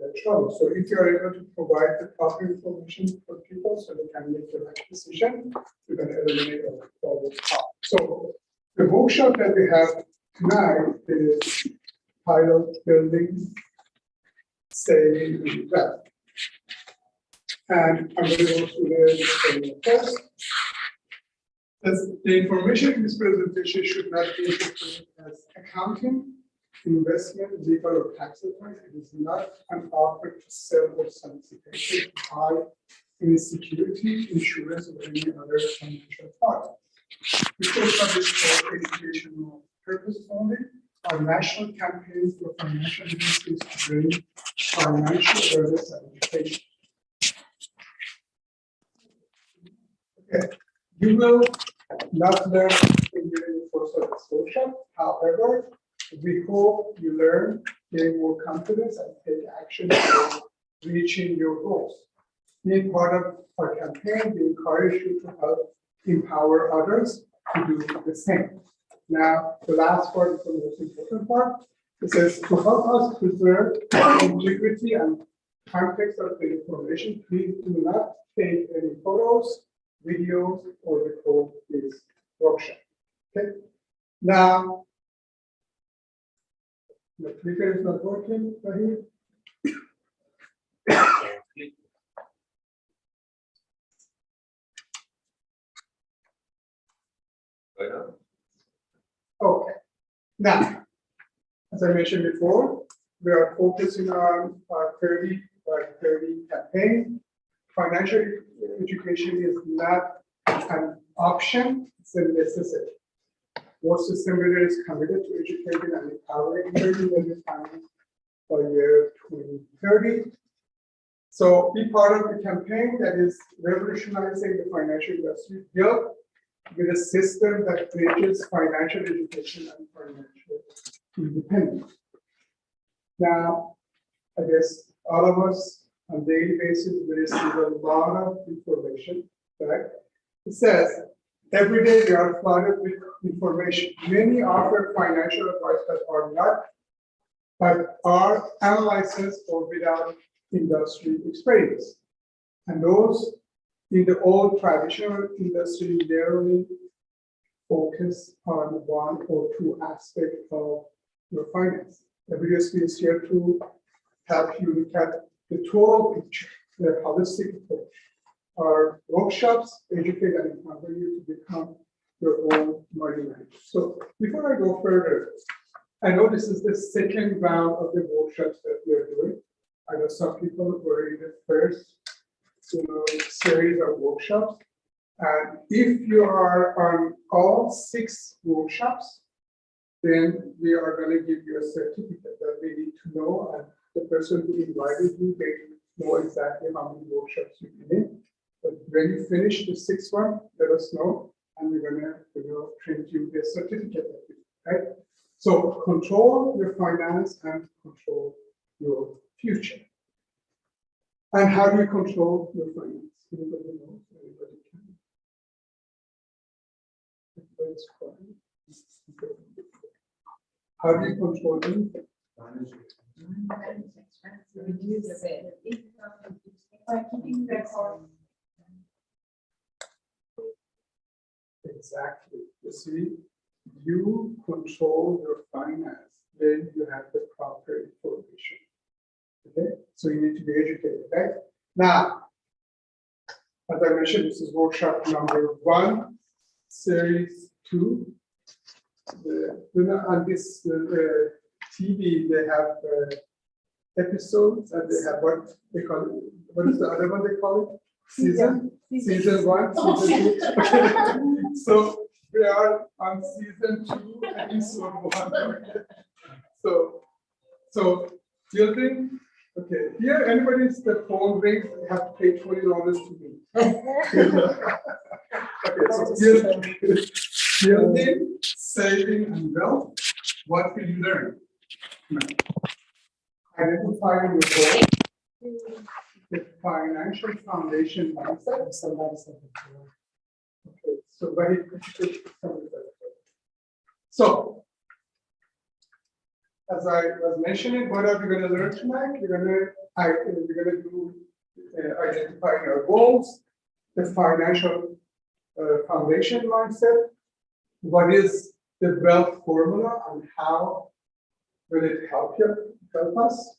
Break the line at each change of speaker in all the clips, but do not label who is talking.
their trouble. So if you are able to provide the proper information for people so they can make the right decision, you're going to eliminate all those problems. So the workshop that we have tonight is titled Building, Saving, and Wealth. And I'm going to go through the first. As the information in this presentation should not be interpreted as accounting, investment, legal, or tax advice. It is not an offer to sell or solicitation to buy any security, insurance, or any other financial product. Because of this for educational purpose only, our national campaign for financial literacy is to bring financial awareness and education. Okay, you will not learn in the course of this workshop. However, we hope you learn, gain more confidence, and take action for reaching your goals. Being part of our campaign, we encourage you to help empower others to do the same. Now, the last part is the most important part. It says, to help us preserve the integrity and context of the information, please do not take any photos, videos, or record this workshop. Okay. Now, the clicker is not working right here. Okay. Now, as I mentioned before, we are focusing on our 30 by 30 campaign. Financial education is not an option, it's a necessity. Our system leader is committed to educating and empowering 30 million families by year 2030. So be part of the campaign that is revolutionizing the financial industry, built with a system that bridges financial education and financial independence. Now, I guess all of us on a daily basis, we receive a lot of information, right? It says, every day we are flooded with information. Many offer financial advice that are unlicensed or without industry experience. And those in the old traditional industry narrowly focus on one or two aspects of your finance. The video is here to help you look at the total picture, the holistic approach. Our workshops educate and empower you to become your own money manager. So before I go further, I know this is the second round of the workshops that we are doing. I know some people were in the first series of workshops. And if you are on all 6 workshops, then we are going to give you a certificate that we need to know, and the person who invited you, they know exactly how many workshops you've been in. But when you finish the 6th one, let us know, and we're going to print you the certificate of it, right? So control your finance and control your future. And how do you control your finance? Anybody knows? Anybody can? Everybody's quiet. How do you control anything?
By keeping record.
Exactly. You see, you control your finance when you have the proper information. Okay, so you need to be educated, right? Now, as I mentioned, this is workshop number 1, series 2. On this TV, they have episodes, and they have what they call it. What is the other one they call it? Season 1, season 2. So we are on season 2, episode 1. So building. Okay, here anybody's the phone rings, they have to pay $20 to me. Okay, so building, saving, and wealth. What will you learn? Identifying your goal, the financial foundation mindset. Somebody said it. Okay, so very quickly. So, as I was mentioning, what are we going to learn tonight? We're going to we're going to do identifying our goals, the financial foundation mindset, what is the wealth formula and how will it help us,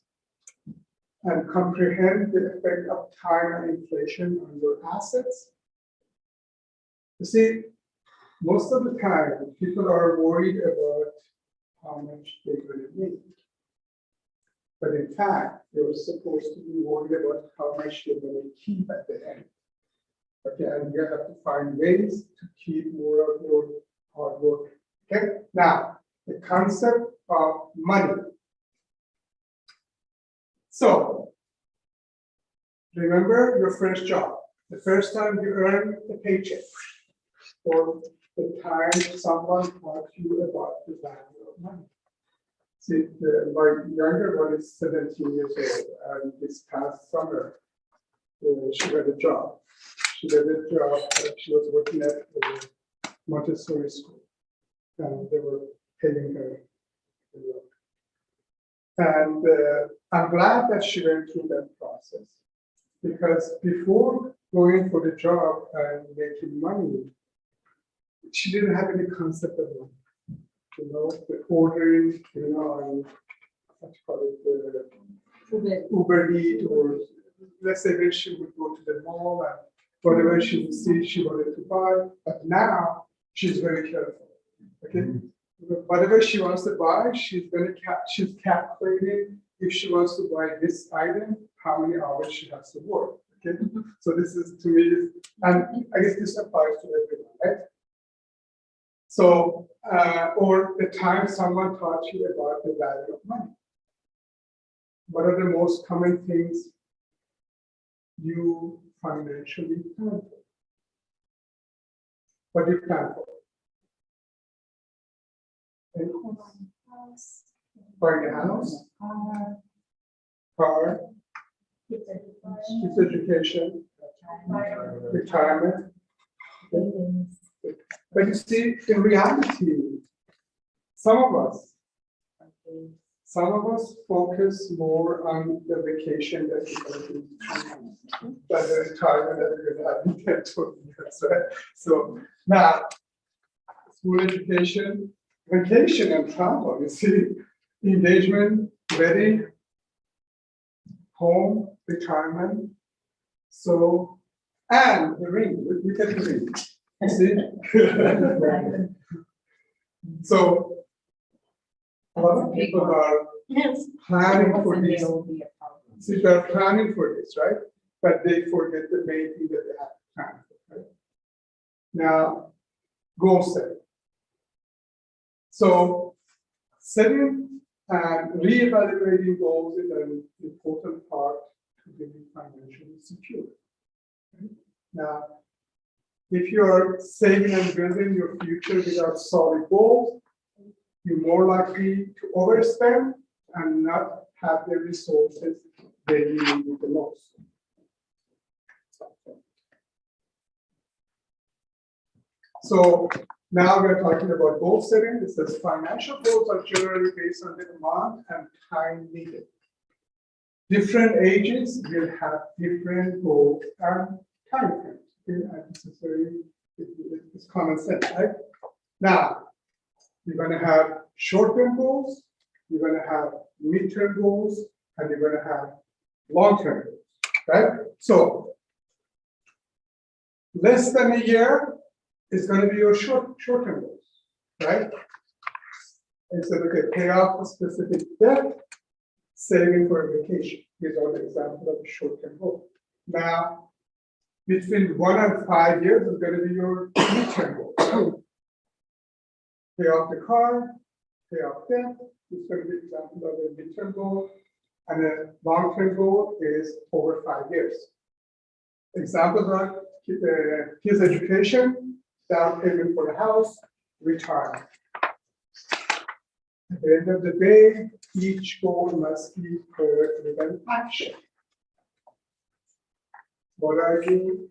and comprehend the effect of time and inflation on your assets. You see, most of the time, people are worried about how much they're going to make. But in fact, they're supposed to be worried about how much they're going to keep at the end. Okay, and you have to find ways to keep more of your hard work. Okay, now the concept of money. So remember your first job, the first time you earned a paycheck, or the time someone taught you about the value of money. See, my younger one is 17 years old, and this past summer, she got a job. She got a job, she was working at the Montessori school, and they were paying her. And I'm glad that she went through that process, because before going for the job and making money, she didn't have any concept of money. You know, the ordering, you know, and what's called it, Uber Eats, or let's say when she would go to the mall and whatever she would see, she wanted to buy. But now she's very careful. Okay, whatever she wants to buy, she's calculating if she wants to buy this item, how many hours she has to work. Okay, so this is to me, and I guess this applies to everyone, right? So, or the time someone taught you about the value of money. What are the most common things you financially plan for? What do you plan for? Buying a house, car, kids' education, retirement. But you see, in reality, some of us focus more on the vacation that we're going to do than the retirement that we're going to have in 10, 20 years, right? So now, school education, vacation and travel, you see, engagement, wedding, home, retirement, so, and the ring, look at the ring. See? So a lot of people are planning for this. See, they're planning for this, right? But they forget the main thing that they have to plan for, right? Now, goal setting. So setting and reevaluating goals is an important part to being financially secure. Okay? Now, if you're saving and building your future without solid goals, you're more likely to overspend and not have the resources that you need the most. So now we're talking about goal setting. It says financial goals are generally based on the amount and time needed. Different ages will have different goals and time frames. And this is it's common sense, right? Now, you're going to have short-term goals, you're going to have mid-term goals, and you're going to have long-term goals, right? So, less than a year is going to be your short-term goals, right? And so, okay, pay off a specific debt, saving for a vacation. These are the examples of the short-term goal. Now, between 1 and 5 years is going to be your mid-term goal. Pay off the car, pay off debt. It's going to be an example of a mid-term goal. And the long-term goal is over 5 years. Examples are kids' education, down payment for the house, retirement. At the end of the day, each goal must be paired with an action. What are you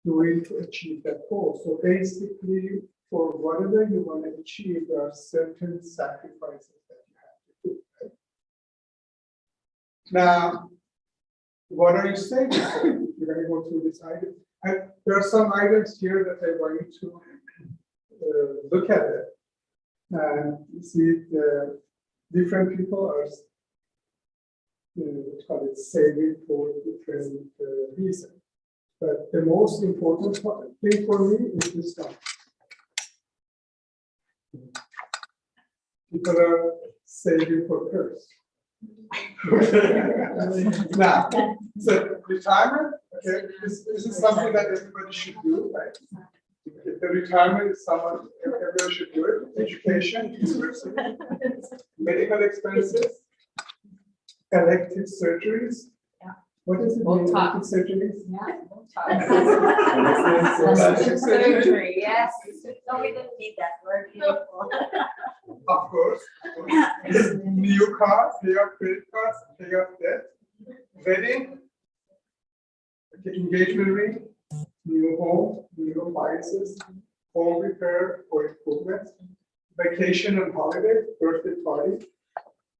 doing to achieve that goal? So basically, for whatever you want to achieve, there are certain sacrifices that you have to do. Right? Now, what are you saving for? We're going to go through this item. And there are some items here that I want you to look at it and see the different people are what's called it saving for different reasons. But the most important thing for me is this one. People are saving for purse. Now, so retirement, okay, this is something that everybody should do, right? If the retirement is someone, everyone should do it. Education, university, medical expenses, elective surgeries.
Yeah.
What is it? Elective surgeries?
Plastic surgery, yes. No, we don't need that word.
Of course. New cars, pay off credit cards, pay off debt, wedding, okay, engagement ring, new home, new appliances, home repair or improvement, vacation and holiday, birthday party,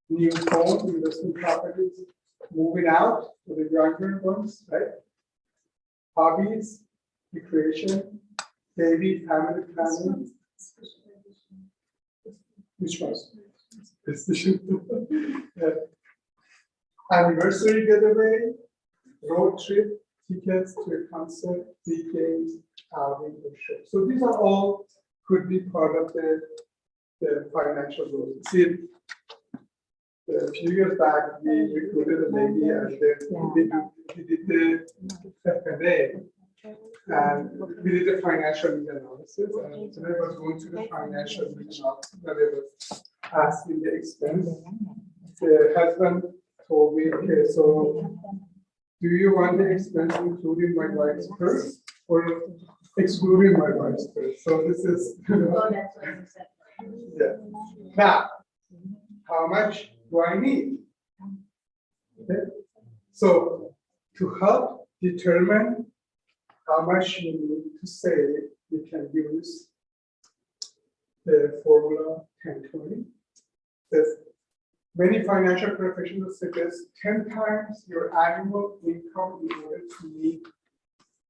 new home, investment properties, moving out for the younger ones, right? Hobbies, recreation, baby, family planning. Which was? Anniversary getaway, road trip, tickets to a concert, big games, outing or show. So these are all could be part of the financial goals. See, a few years back, we recruited a lady and we did the FNA. And we did the financial need analysis, and today I was going to the financial need analysis, and I was asking the expense. The husband told me, okay, so do you want the expense including my wife's purse or excluding my wife's purse? So this is, yeah. Now, how much do I need? Okay. So to help determine how much you need to save, you can use the formula 10-20. Many financial professionals suggest 10 times your annual income in order to meet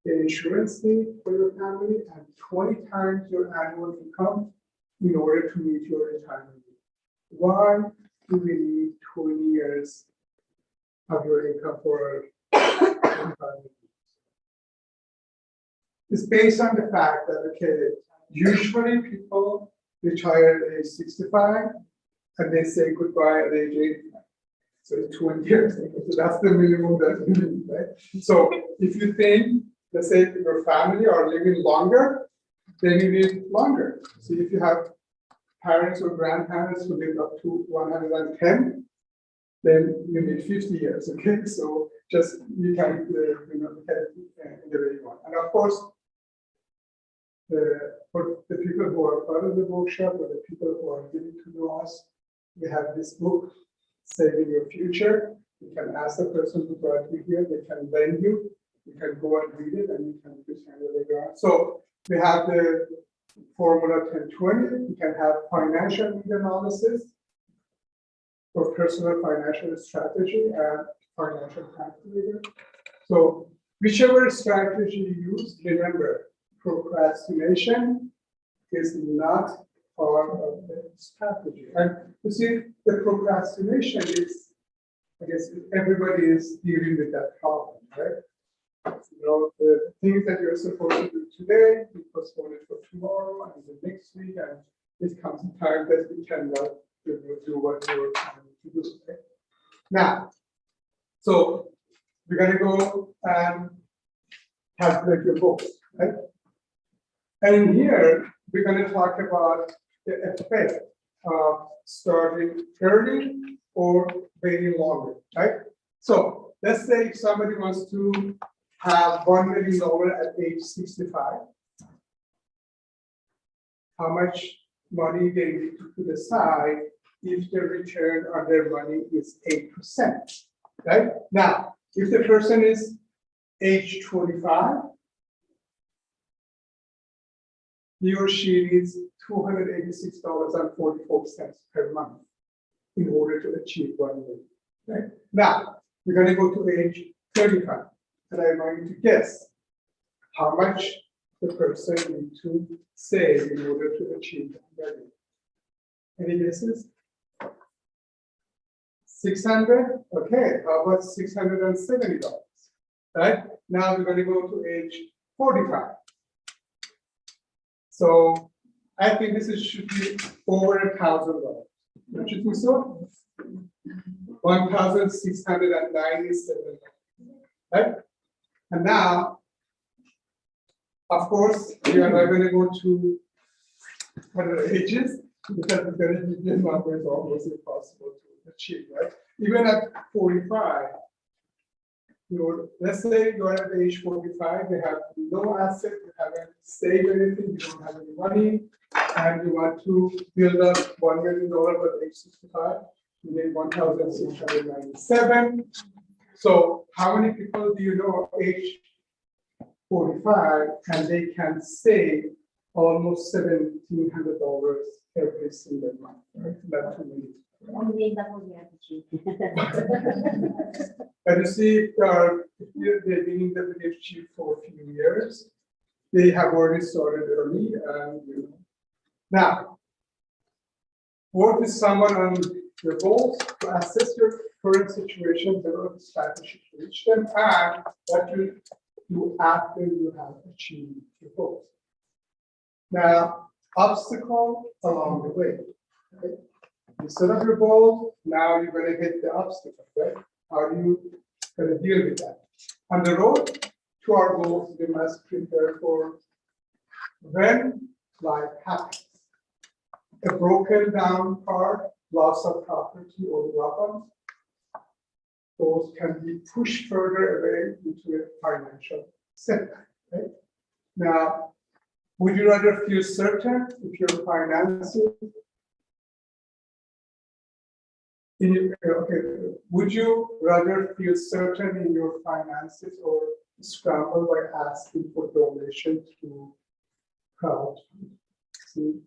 the insurance need for your family, and 20 times your annual income in order to meet your retirement need. Why do we need 20 years of your income for retirement? It's based on the fact that, okay, usually people retire at age 65 and they say goodbye at age 85. So it's 20 years. So that's the minimum that we need, right? So if you think, let's say your family are living longer, then you need longer. So if you have parents or grandparents who live up to 110, then you need 50 years, okay? So just, you can, look at it in the way you want. And of course, for the people who are part of the workshop or the people who are giving to know us, we have this book, Saving Your Future. You can ask the person who brought you here, they can lend you. You can go and read it and you can present it later on. So we have the formula 10-20. You can have financial need analysis for personal financial strategy and financial calculator. So whichever strategy you use, remember, procrastination is not part of the strategy. And you see, the procrastination is, I guess, everybody is dealing with that problem, right? The things that you're supposed to do today, you postpone it for tomorrow and the next week, and it comes a time that we cannot do what you're trying to do. Okay? Now, so we're going to go and calculate your books, right? And here, we're going to talk about the effect of starting early or waiting longer, right? So let's say if somebody wants to have $1 million at age 65, how much money they need to put aside if the return on their money is 8%, right? Now, if the person is age 25, he or she needs $286.44 per month in order to achieve $1 million. Right? Now, we're going to go to age 35. And I want you to guess how much the person needs to save in order to achieve that value. Any guesses? 600? Okay, how about $670? Right? Now we're going to go to age 45. So I think should be over $1,000. Don't you think so? $1,697. Right? And now, of course, we are not going to go to other ages because the benefit number is almost impossible to achieve, right? Even at 45, let's say you're at age 45, you have no asset, you haven't saved anything, you don't have any money, and you want to build up $1 million at age 65, you need 1,697. So how many people do you know age 45 and they can save almost $1,700 every single month, right? That's too many. And you see, they've been in the PhD for a few years. They have already started early, and now work with someone on your goals to assess your current situation, develop a strategy to reach them, and what you do after you have achieved your goals. Now, obstacle along the way. Okay? You set up your goal, now you're going to hit the obstacle, right? How are you going to deal with that? On the road to our goals, we must prepare for when life happens. A broken down car, loss of property or weapons, those can be pushed further away into a financial setback, right? Now, would you rather feel certain if your finances would you rather feel certain in your finances or scramble by asking for donation to crowdfunding? See,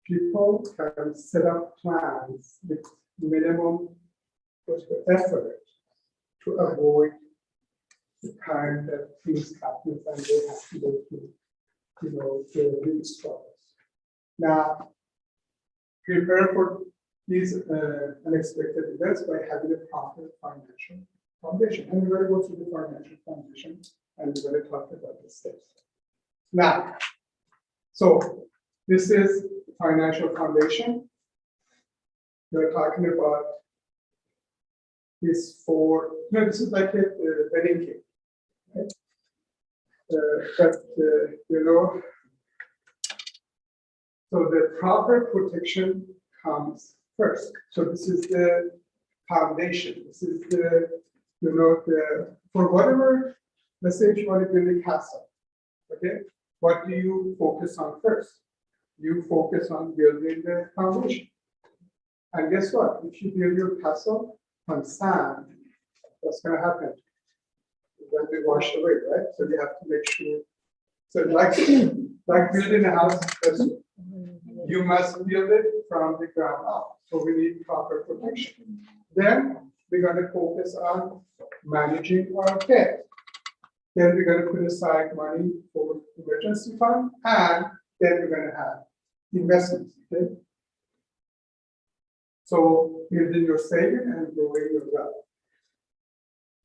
people can set up plans with minimum effort to avoid the time that things happen and they have to go through, the real struggles. Now, prepare for these unexpected events by having a proper financial foundation. And we're going to go through the financial foundation and we're going to talk about the steps. Now, so this is the financial foundation. We're talking about this this is like a wedding cake, right? So the proper protection comes first. So this is the foundation. This is the, for whatever, let's say if you want to build a castle, okay? What do you focus on first? You focus on building the foundation. And guess what? If you build your castle on sand, what's going to happen? It's going to be washed away, right? So you have to make sure. So like building a house, you must build it from the ground up. So we need proper protection. Then we're going to focus on managing our debt. Then we're going to put aside money for emergency fund, and then we're going to have investments. Okay. So building your saving and growing your wealth.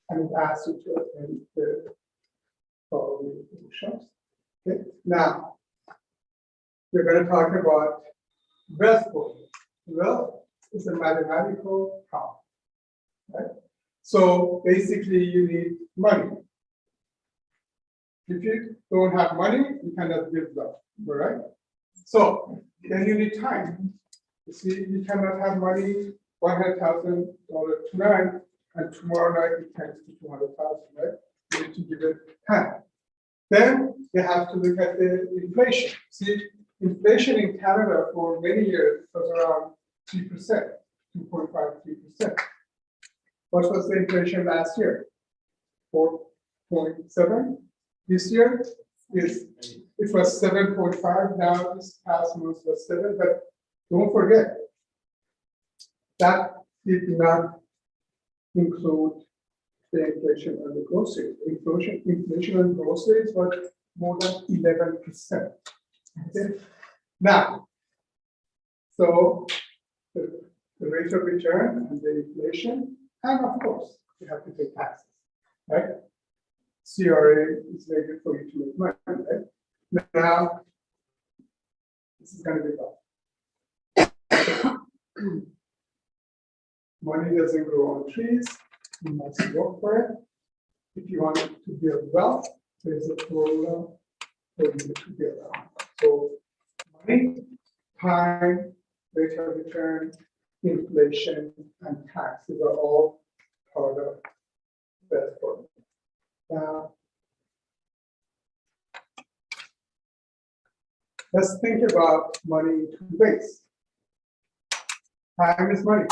And it asks you to attend the following workshops. Okay. Now, we're going to talk about wealth building. Wealth is a mathematical problem, right? So basically, you need money. If you don't have money, you cannot build wealth, all right? So then you need time. You see, you cannot have money $100,000 tonight, and tomorrow night it turns to 200,000, right? You need to give it time. Then you have to look at the inflation. See, inflation in Canada for many years was around 3%, 2.5–3%. What was the inflation last year? 4.7. This year it was 7.5. Now this past month was 7. But don't forget that did not include the inflation and the groceries. Inflation and groceries was more than 11%. Okay. Now, so the rate of return and the inflation, and of course, you have to pay taxes, right? CRA is needed for you to make money, right? Now, this is going to be tough. Money doesn't grow on trees. You must work for it. If you want to build wealth, there's a formula for you to build wealth. So, money, time, rate of return, inflation, and taxes are all part of that formula. Now, let's think about money in two ways. Time is money.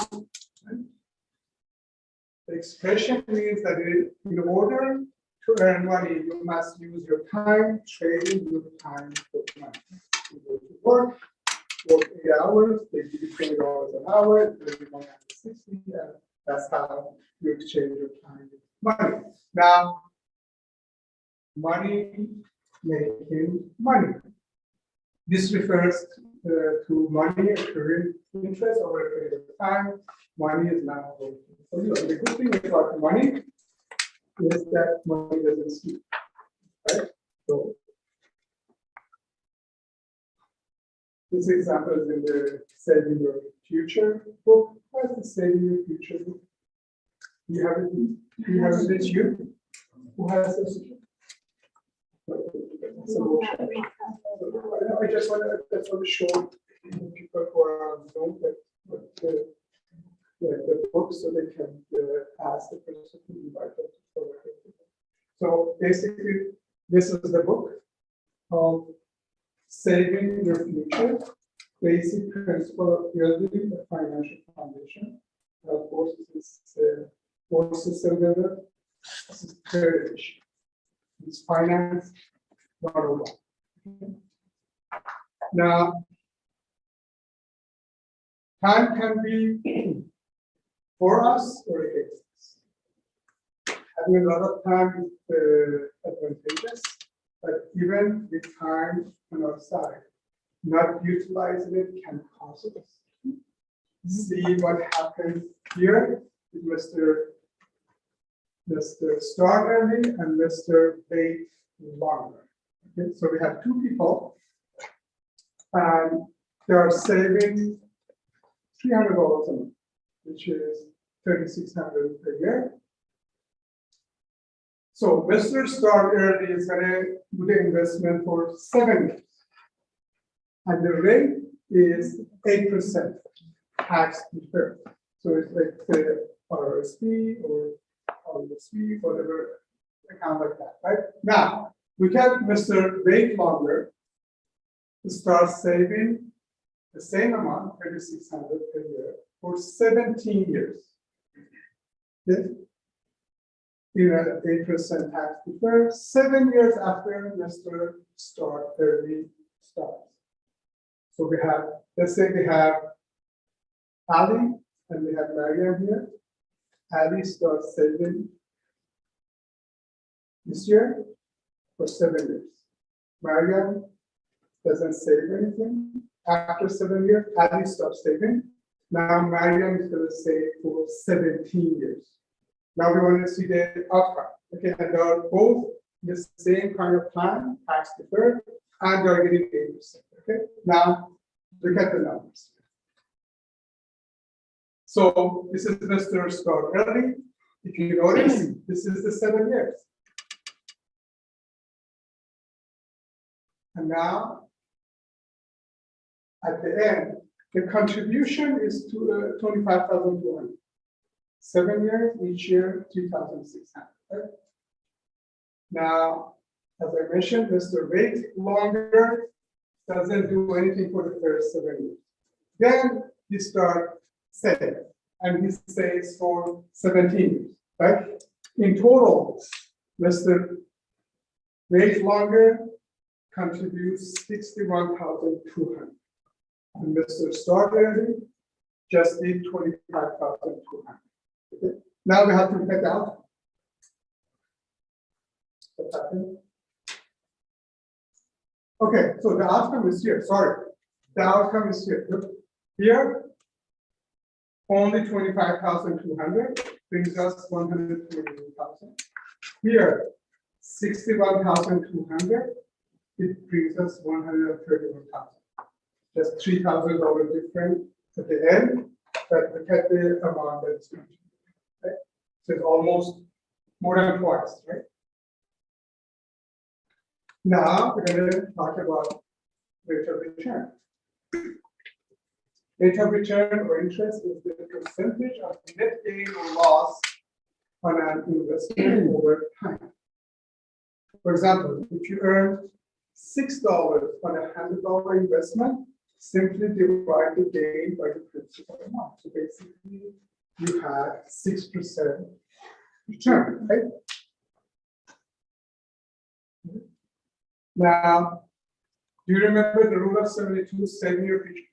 Right? The expression means that in order to earn money, you must use your time, trading your time for money. You go to work 8 hours, they give you $20 an hour, $31.60, and that's how you exchange your time with money. Now, money making money. This refers to money accruing interest over a period of time. Money is now working for you. And the good thing about money is that money doesn't sleep, right? So this example is in the Saving Your Future book. What's the Saving Your Future book? You have it? You have it? It's you? Who has this? I just want to show people who are on Zoom that the book so they can ask the person who invited them. So basically, this is the book called Saving Your Future, Basic Principle of Building a Financial Foundation. Of course, this is fourth system builder. This is third edition. It's finance 101. Now, time can be for us or against us. Having a lot of time is advantageous, but even with time on our side, not utilizing it can cost us. See what happened here with Mr. Start Early and Mr. Wait Longer. Okay, so we have two people, and they are saving $300 a month, which is $3,600 per year. So Mr. Start Early is going to do the investment for 7 years, and the rate is 8% tax deferred. So it's like the RSP or RSP, whatever account like that, right? Now, we can Mr. Wait Longer to start saving the same amount, $3,600 per year, for 17 years. Okay? In an 8% tax deferred, 7 years after Mr. Start Early starts. So we have, let's say we have Ali and we have Mariam here. Ali starts saving this year for 7 years. Mariam doesn't save anything. After 7 years, Ali stops saving. Now Mariam is going to save for 17 years. Now we want to see the outcome. Okay, and they are both the same kind of plan, tax deferred, and they are getting 8%. Okay, now look at the numbers. So this is Mr. Start Early. If you notice, this is the 7 years. And now, at the end, the contribution is to $25,200. 7 years, each year, $3,600. Right? Now, as I mentioned, Mr. Wait Longer doesn't do anything for the first 7 years. Then he starts saving, and he saves for 17 years. Right? In total, Mr. Wait Longer contributes $61,200, and Mr. Start Early just did $25,200. Okay. Now we have to look at the outcome. What happened? Okay, so the outcome is here. Sorry, the outcome is here. Look, here, only 25,200 brings us 128,000. Here, 61,200, it brings us 131,000. Just $3,000 different at the end, but look at the amount that's going to be, right? So it's almost more than twice, right? Now we're going to talk about rate of return. Rate of return or interest is the percentage of net gain or loss on an investment over time. For example, if you earn $6 on a $100 investment, simply divide the gain by the principal amount. So basically, you have 6% return, right? Now, do you remember the rule of 72, saving your future?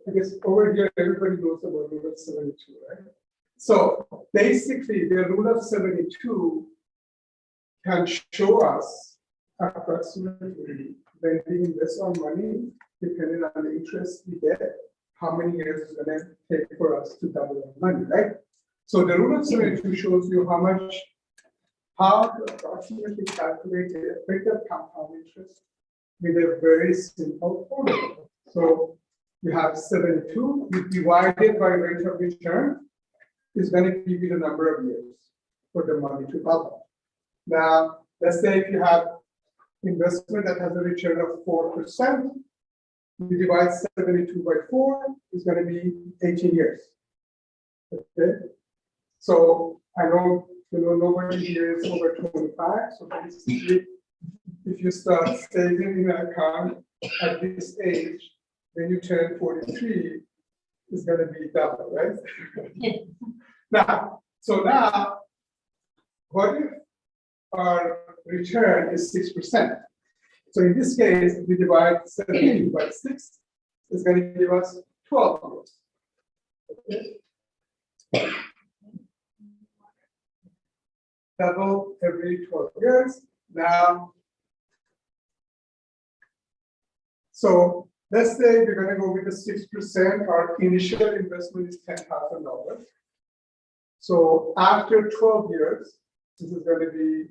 I guess over here, everybody knows about rule of 72, right? So basically, the rule of 72 can show us approximately when we invest our money, depending on the interest we get, how many years it's going to take for us to double our money, right? So the rule of 72 shows you how to approximately calculate the effect of compound interest with a very simple formula. So you have 72, you divide it by rate of return, is going to give you the number of years for the money to double. Now, let's say if you have investment that has a return of 4%, you divide 72 by 4, is going to be 18 years. Okay, so I know nobody here is over 25, so basically, if you start saving in an account at this age, when you turn 43, it's going to be double, right? Now, what if our return is 6%? So in this case, if we divide 72 by 6, it's going to give us 12 years. Okay. Double every 12 years. Now, so let's say we're going to go with the 6%. Our initial investment is $10,000. So after 12 years, this is going to be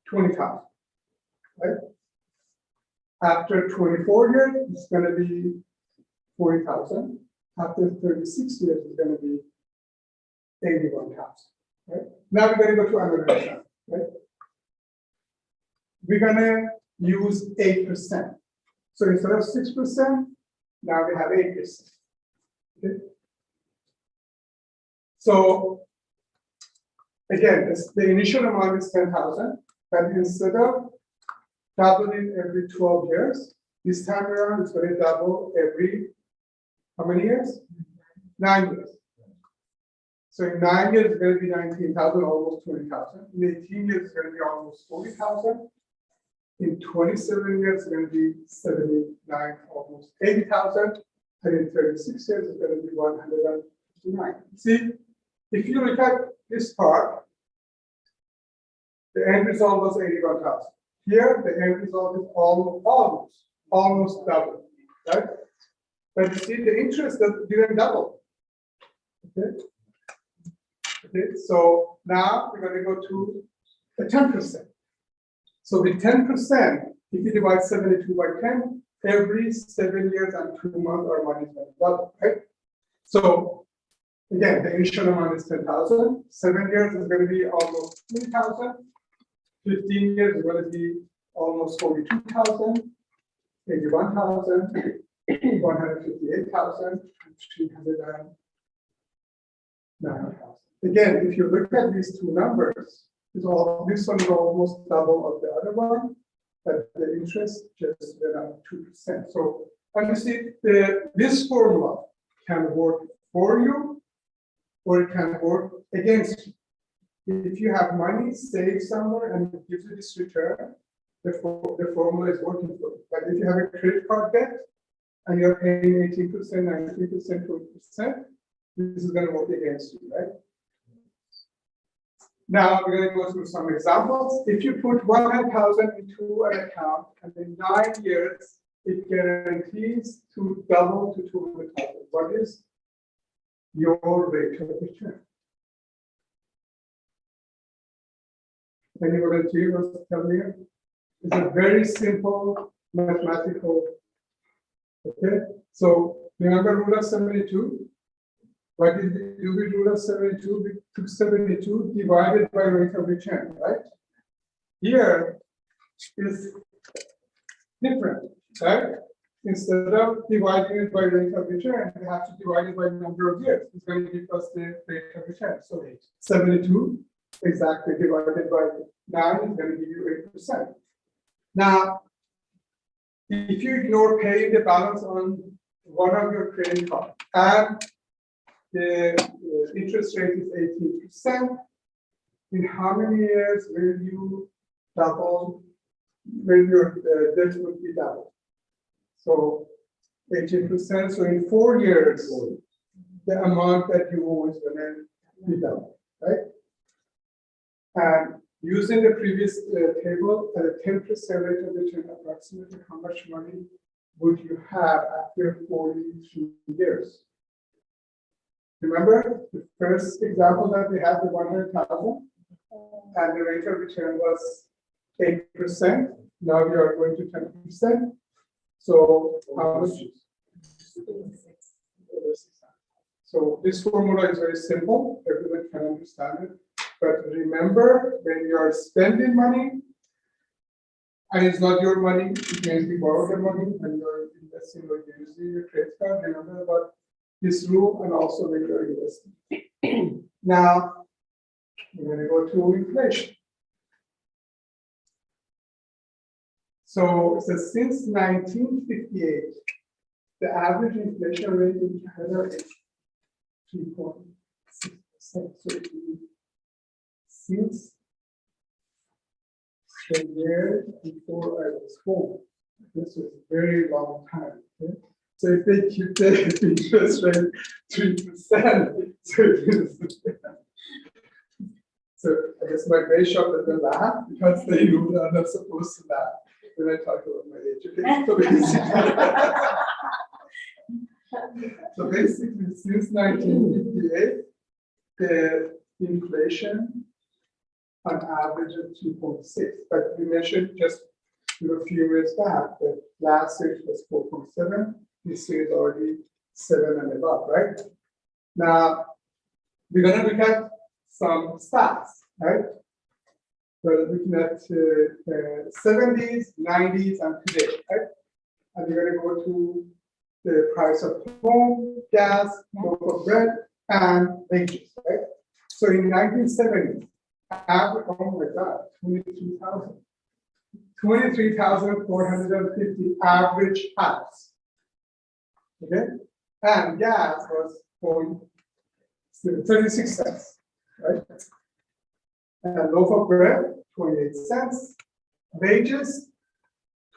20,000, right? After 24 years, it's going to be 40,000. After 36 years, it's going to be 81,000, right? Now we're going to go to another return, right? We're going to use 8%. So instead of 6%, now we have 8%. Okay? So again, the initial amount is 10,000, but instead of doubling every 12 years, this time around it's going to double every how many years? 9 years. So in 9 years, it's going to be 19,000, almost 20,000. In 18 years, it's going to be almost 40,000. In 27 years, it's going to be 79, almost 80,000. And in 36 years, it's going to be 159. See, if you look at this part, the end result was 81,000. Here, the end result is almost double, right? But you see, the interest that didn't double. Okay. Okay. So now we're going to go to the 10%. So with 10%, if you divide 72 by 10, every 7 years and 2 months, our money is going to double, right? So again, the initial amount is 10,000. 7 years is going to be almost 20,000. 15 years is going to be almost 42,000, 81,000, 158,000, 309,000. Again, if you look at these two numbers, this one is almost double of the other one, but the interest just went up 2%. So, and you see, this formula can work for you, or it can work against you. If you have money saved somewhere and it gives you this return, the formula is working for you. But if you have a credit card debt and you're paying 18%, 19%, 20%, this is going to work against you, right? Now we're going to go through some examples. If you put 100,000 into an account and in 9 years, it guarantees to double to 200,000. What is your rate of return? Any volunteer wants to tell me? It's a very simple mathematical. Okay, so remember rule of 72? What did we do with rule of 72? We took 72 divided by rate of return, right? Here is different, right? Instead of dividing it by rate of return, we have to divide it by number of years. It's going to give us the rate of return. So 72 exactly divided by 9 is going to give you 8%. Now, if you ignore paying the balance on one of your credit cards and the interest rate is 18%, in how many years will you double, will your debt will be doubled? So 18%, so in 4 years, the amount that you owe is going to be doubled, right? And using the previous table, at a 10% rate of return, approximately how much money would you have after 42 years? Remember the first example that we had, the 100,000, and the rate of return was 8%. Now we are going to 10%. So how much? So this formula is very simple. Everyone can understand it. But remember, when you are spending money, and it's not your money, it means we borrow the money, and you're investing or using your credit card. Remember about this rule, and also when you're investing. Now, we're going to go to inflation. So it says since 1958, the average inflation rate in Canada is 3.6%. So it means since the year before I was born, this was a very long time. Okay? So if they keep the interest rate 3%, so I guess my gray shop that they laugh because they know that I'm not supposed to laugh when I talk about my age. Okay? So basically, since 1958, the inflation on average of 2.6. But we mentioned just a few years back that last year was 4.7. This year is already 7 and above, right? Now, we're going to look at some stats, right? We're looking at 70s, 90s, and today, right? And we're going to go to the price of home, gas, loaf of bread, and wages, right? So in 1970, average, oh my God, 23,000. 23,450 average house. Okay? And gas was 36 cents, right? And loaf of bread, 28 cents. Wages,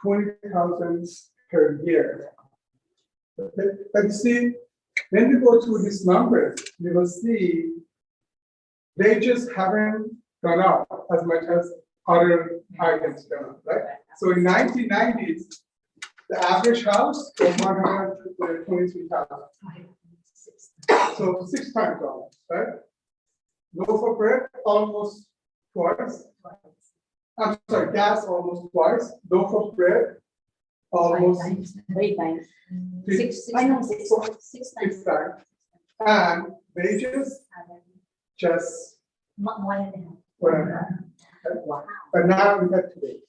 20,000 per year. Okay? But you see, when you go through these numbers, you will see wages haven't gone up as much as other items gone up, right? So in 1990s, the average house was 123,000. So 6 times almost, right? Loaf of bread almost twice. I'm sorry, gas almost twice. Loaf of bread almost
3 times.
six
Six
times. And wages just
More than that.
1.5. Okay?
Wow.
But now we got today.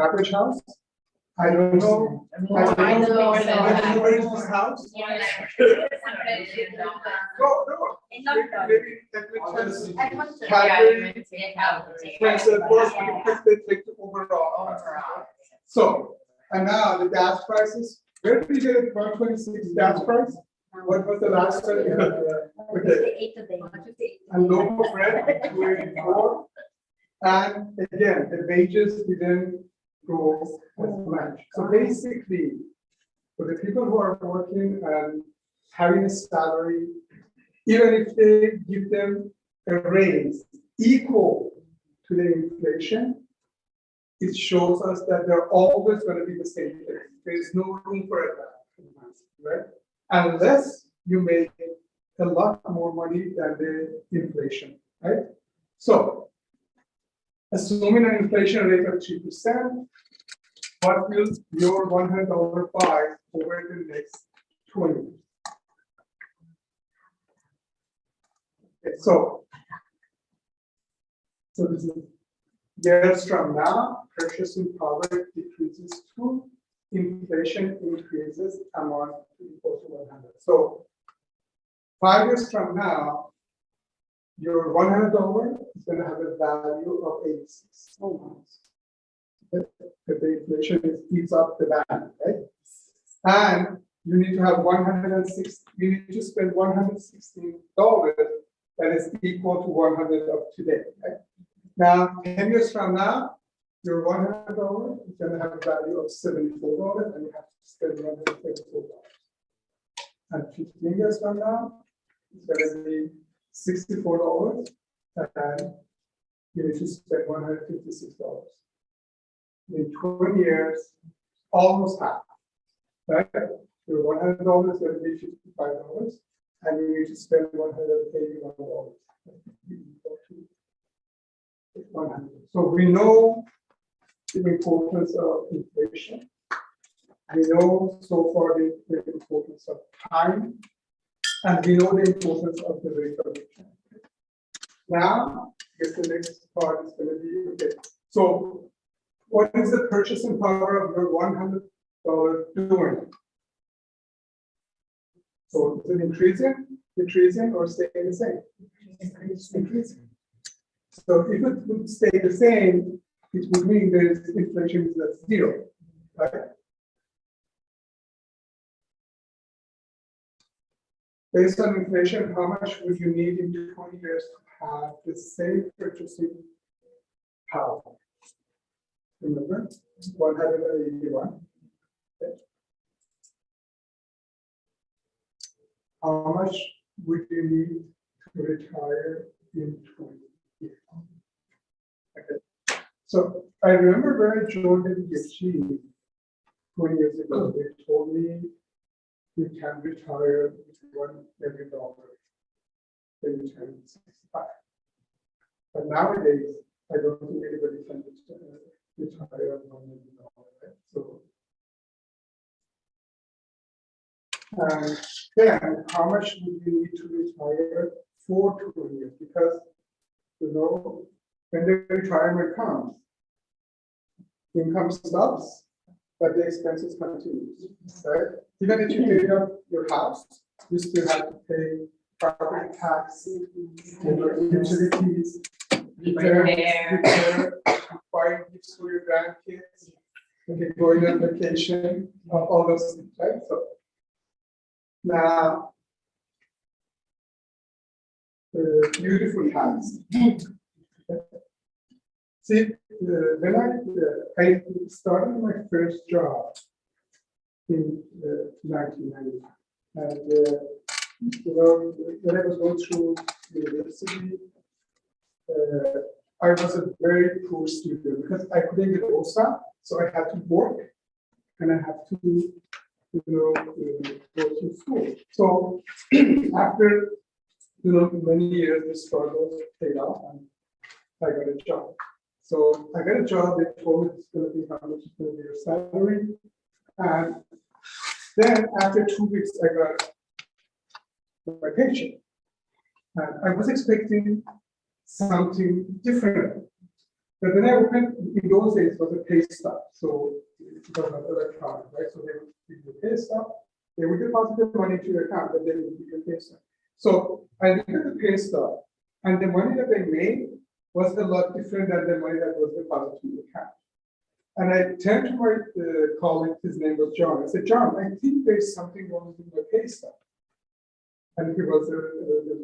Average house. I don't know. I don't know where is this house. No, no. Maybe Calgary, Princeton, take the overall. So, and now the gas prices. Where did we get it? 126 gas price. What was the last one? Okay. And loaf of bread, 284. And again, the wages didn't go as much. So basically, for the people who are working and having a salary, even if they give them a raise equal to the inflation, it shows us that they're always going to be the same thing. There is no room for advancement, right? Unless you make a lot more money than the inflation, right? So, assuming an inflation rate of 3%, what will your $100 buy over the next 20 years? Okay, so this is years from now, purchasing power decreases to inflation increases amount equal to 100. So 5 years from now, your $100 is going to have a value of 86. Because the inflation eats up the value, right? And you need to have 106. You need to spend $116 that is equal to 100 of today, right? Now, 10 years from now, your $100 is going to have a value of $74, and you have to spend $134. And 15 years from now, it's going to be $64, and you need to spend $156. In 20 years, almost half, right? Your $100 is going to be $55, and you need to spend $181. 100. So we know the importance of inflation. We know so far the importance of time, and we know the importance of the rate of return. Now, I guess the next part is going to be okay. So, what is the purchasing power of your $100 doing? So, is it increasing, or staying the same? It's increasing. So if it would stay the same, it would mean there is inflation is at 0, right? Based on inflation, how much would you need in 20 years to have the same purchasing power? Remember, 181. Okay. How much would you need to retire in 20 years? Okay. So I remember when I joined the PhD 20 years ago, they told me you can retire with $1 million when you turn 65. But nowadays, I don't think anybody can retire $1 million, right? So, and then how much would you need to retire for 20 years? Because, you know, when the retirement comes, income stops, but the expenses continue, right? Even if you pay up your house, you still have to pay property tax, utilities, repair, buying gifts for your grandkids, okay, going on vacation, all those things, right? So now, the beautiful house. See, when I started my first job in 1995, and you know, when I was going through university, I was a very poor student because I couldn't get OSA, so I had to work and I had to, you know, go to school. So after, you know, many years, the struggle paid off, and I got a job. So I got a job. They told me it's going to be how much is going to be your salary, and then after 2 weeks, I got my paycheck, and I was expecting something different. But then I opened, in those days, it was a pay stub, so it was not electronic, right? So they would give you a pay stub, they would deposit the money to your account, but they would give you a pay stub. So I looked at the pay stub, and the money that they made was a lot different than the money that was deposited to the account. And I turned to my colleague, his name was John. I said, John, I think there's something wrong with my pay stub. And he was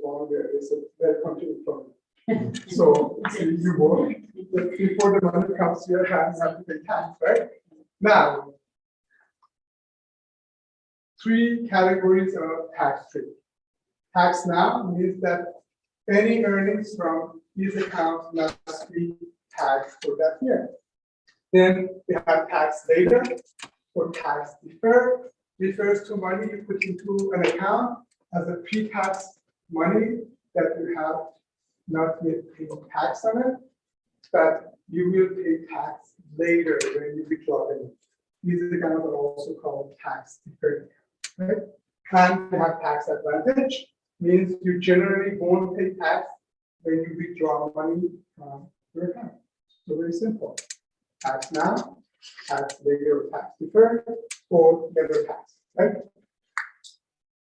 wrong there. They said, welcome to the problem. So you work, but before the money comes to your hands, you have to pay tax, right? Now, 3 categories of tax free. Tax now means that any earnings from these accounts must be taxed for that year. Then we have tax later or tax deferred. Refers to money you put into an account as a pre-tax money that you have not yet paid tax on it, but you will pay tax later when you withdraw them. These accounts are also called tax deferred accounts, right? And we have tax advantage, means you generally won't pay tax when you withdraw money from your account. So very simple. Tax now, tax later, or tax deferred, or never tax, right?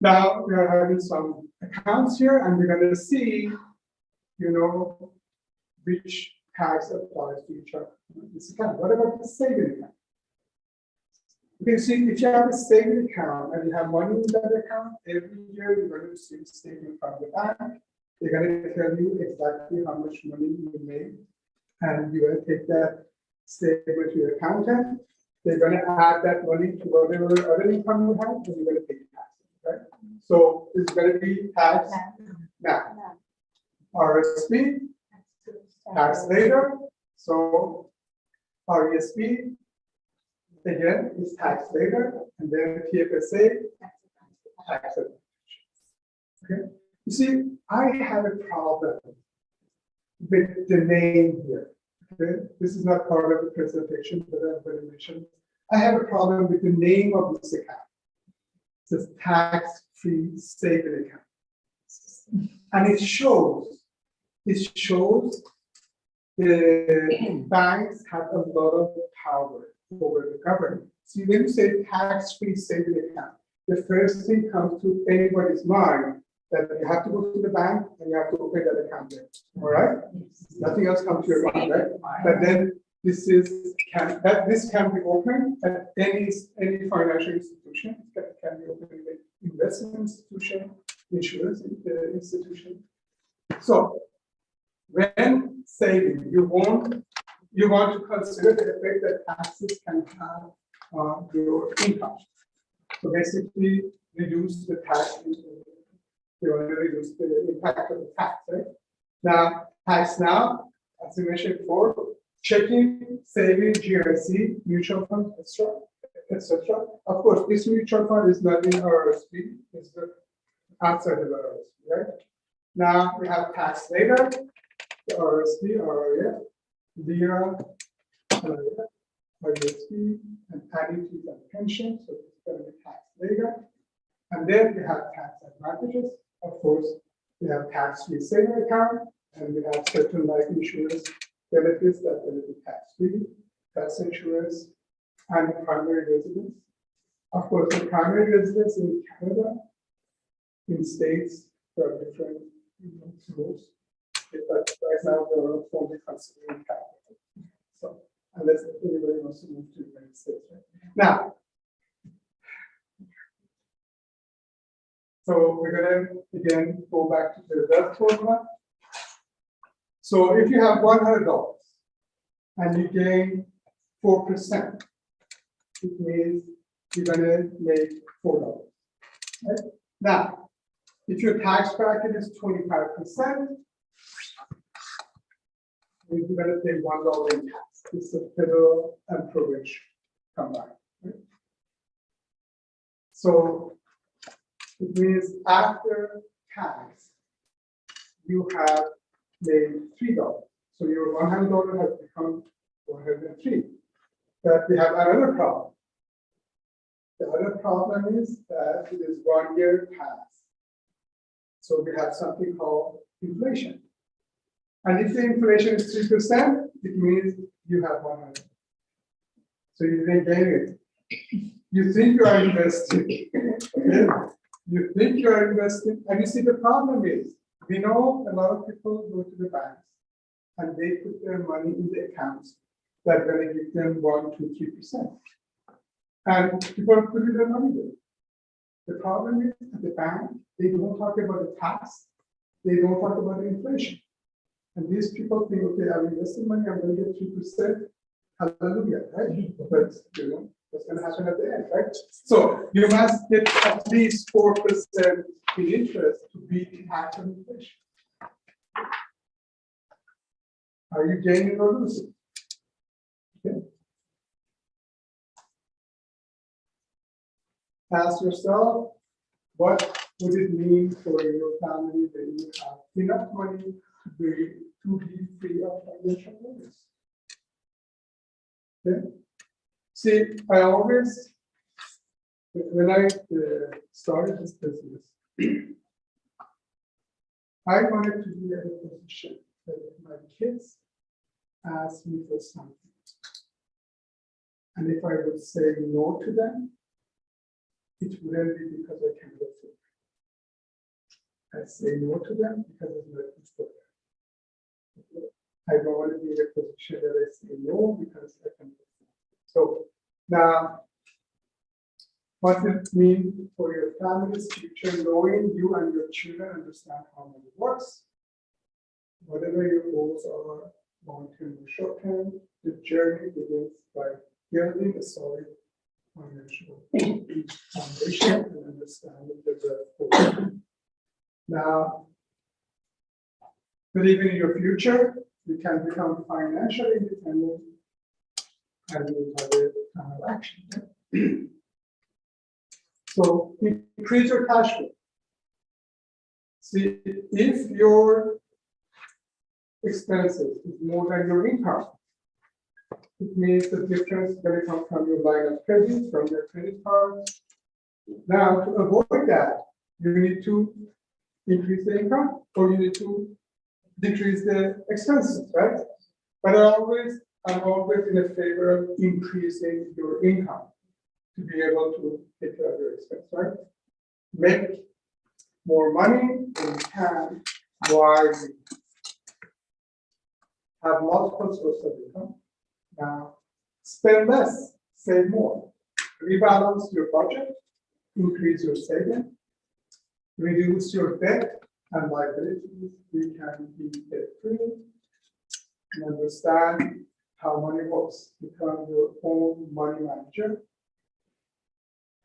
Now we are having some accounts here, and we're going to see, which tax applies to each of this account. What about the saving account? You can see if you have a saving account and you have money in that account, every year you're going to receive a statement from the bank. They're going to tell you exactly how much money you made, and you're going to take that statement to your accountant. They're going to add that money to whatever other income you have, and you're going to pay tax, right? So it's going to be tax now. RSP, tax later. So RESP, again, is tax later, and then TFSA, tax advantage. Okay. You see, I have a problem with the name here. Okay, this is not part of the presentation, but I'm going to mention. I have a problem with the name of this account. It says tax-free saving account, and it shows the banks have a lot of power over the government. See, when you say tax-free saving account, the first thing comes to anybody's mind that you have to go to the bank and you have to open that account there. All right? Nothing else comes to your mind, right? But then this can be opened at any financial institution. It can be opened in an investment institution, insurance institution. So when saving, you want to consider the effect that taxes can have on your income. So basically, reduce the tax. You want to reduce the impact of the tax, right? Now, tax now, as we mentioned before, checking, saving, GIC, mutual fund, etc. Of course, this mutual fund is not in RRSP, it's outside of RRSP, right? Now we have tax later, the RRSP, RRF, DIRA, RRSP, and annuities and pension, so it's going to be tax later. And then we have tax advantages. Of course, we have tax-free saving account, and we have certain life insurance benefits that will be tax-free, tax insurance, and primary residence. Of course, the primary residence in Canada, in states, there are different rules. But right now, they are only considering Canada. So, unless anybody wants to move to the United States, right? Now, so we're going to again go back to the wealth formula. So if you have $100 and you gain 4%, it means you're going to make $4. Right? Now, if your tax bracket is 25%, you're going to pay $1 in tax. It's the federal and provincial combined. Right? So it means after tax, you have made $3. So your $100 has become 103. But we have another problem. The other problem is that it is 1 year past. So we have something called inflation. And if the inflation is 3%, it means you have 100. So you didn't gain it. You think you are investing. Okay? You think you are investing, and you see the problem is, we know a lot of people go to the banks and they put their money in the accounts that are going to give them 1, 2, 3%. And people are putting their money there. The problem is at the bank, they don't talk about the tax, they don't talk about the inflation. And these people think, okay, I'm investing money, I'm going to get 3%. Hallelujah, right? But what's going to happen at the end, right? So you must get at least 4% in interest to beat the tax and inflation. Are you gaining or losing? Okay. Ask yourself, what would it mean for your family when you have enough money to be free of financial worries? Okay. See, I always, when I started this business, I wanted to be in a position that if my kids ask me for something, and if I would say no to them, it wouldn't be because I can't afford it. I say no to them because it's not good for them. I don't want to be in a position that I say no because I can afford it. So now, what does it mean for your family's future, knowing you and your children understand how money works? Whatever your goals are, long-term or short-term, the journey begins by building a solid financial foundation and understanding the goals. Now, believing in your future, you can become financially independent and you have a plan of action. So increase your cash flow. See, if your expenses is more than your income, it means the difference is going to come from your line of credit, from your credit card. Now, to avoid that, you need to increase the income or you need to decrease the expenses, right? But I'm always in a favor of increasing your income to be able to take care of your expense, right? Make more money than you can while you have multiple sources of income. Now, spend less, save more. Rebalance your budget, increase your saving, reduce your debt and liabilities. You can be debt-free and understand how money works. Become your own money manager.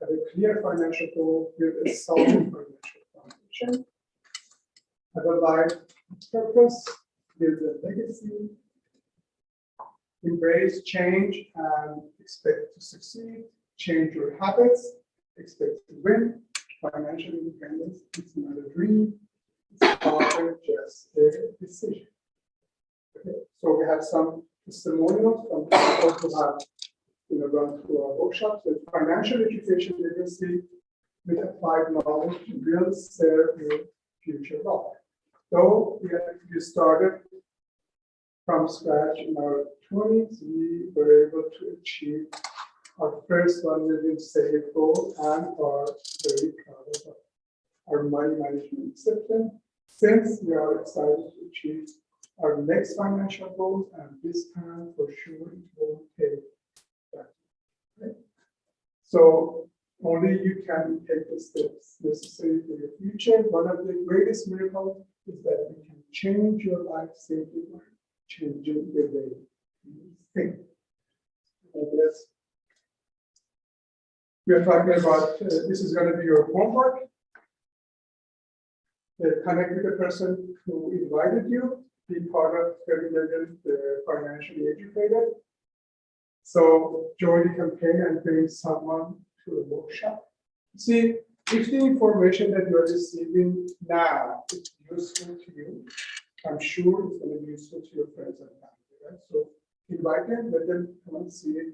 Have a clear financial goal, build a solid financial foundation. Have a life purpose, build a legacy. Embrace change and expect to succeed. Change your habits, expect to win. Financial independence is not a dream, it's often just a decision. Okay, so we have some testimonials from people who have run through our workshops. The financial education literacy with applied knowledge will serve your future life. Though we started from scratch in our 20s, we were able to achieve our first 1 million saved goal and are very proud of our money management discipline. Since we are excited to achieve our next financial goals, and this time for sure it will take that. Right? So only you can take the steps necessary for your future. One of the greatest miracles is that you can change your life simply by changing the way you think. Yes. We are talking about, this is going to be your homework. Connect with the person who invited you, be part of 30 million financially educated. So join the campaign and bring someone to a workshop. See, if the information that you are receiving now is useful to you, I'm sure it's going to be useful to your friends and family, right? So invite them, let them come and see it,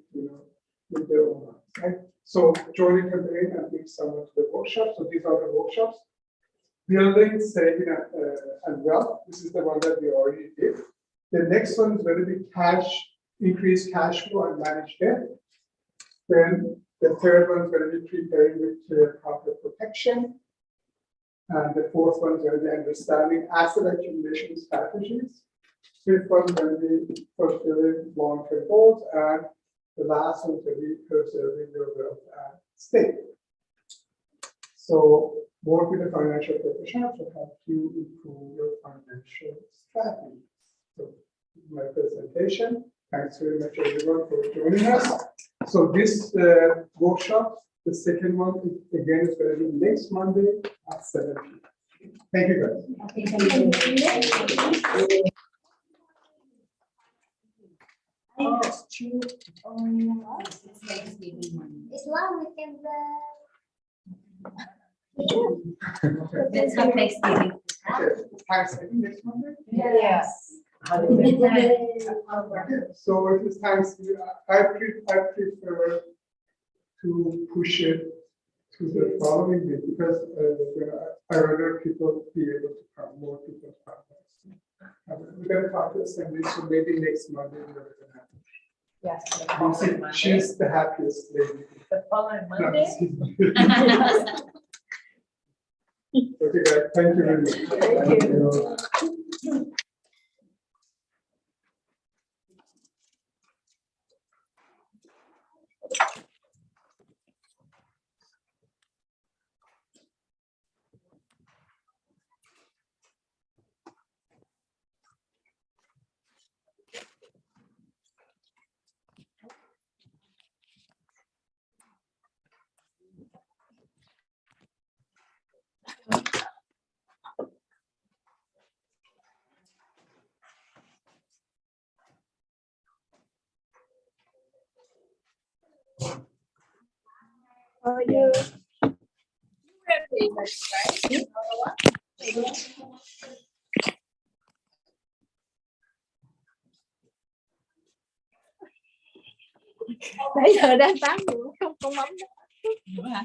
with their own eyes, right? So join the campaign and bring someone to the workshop. So these are the workshops. Building, saving, and wealth. This is the one that we already did. The next one is going to be increase cash flow and manage debt. Then the third one is going to be preparing with proper protection. And the fourth one is going to be understanding asset accumulation strategies. Fifth one is going to be fulfilling long-term goals. And the last one is going to be preserving your wealth and state. So work with a financial professional to help you improve your financial strategy. So this is my presentation. Thanks very much everyone for joining us. So this workshop, the second one, again, is going to be next Monday at 7 p.m. Thank you, guys.
That's true. Islam weekend. Let's have Thanksgiving.
Thanksgiving next Monday?
Yes.
Okay, so if it's Thanksgiving, I prefer to push it to the following week because I rather people be able to come, more people come. We're gonna talk to assembly, so maybe next Monday we're gonna have.
Yes. the
You
following
see,
Monday.
she's the happiest lady.
The following
No,
Monday.
Okay, guys, thank you very much.
Thank you.
How are you? Nãy giờ đang tán ngủ không con mắm đó.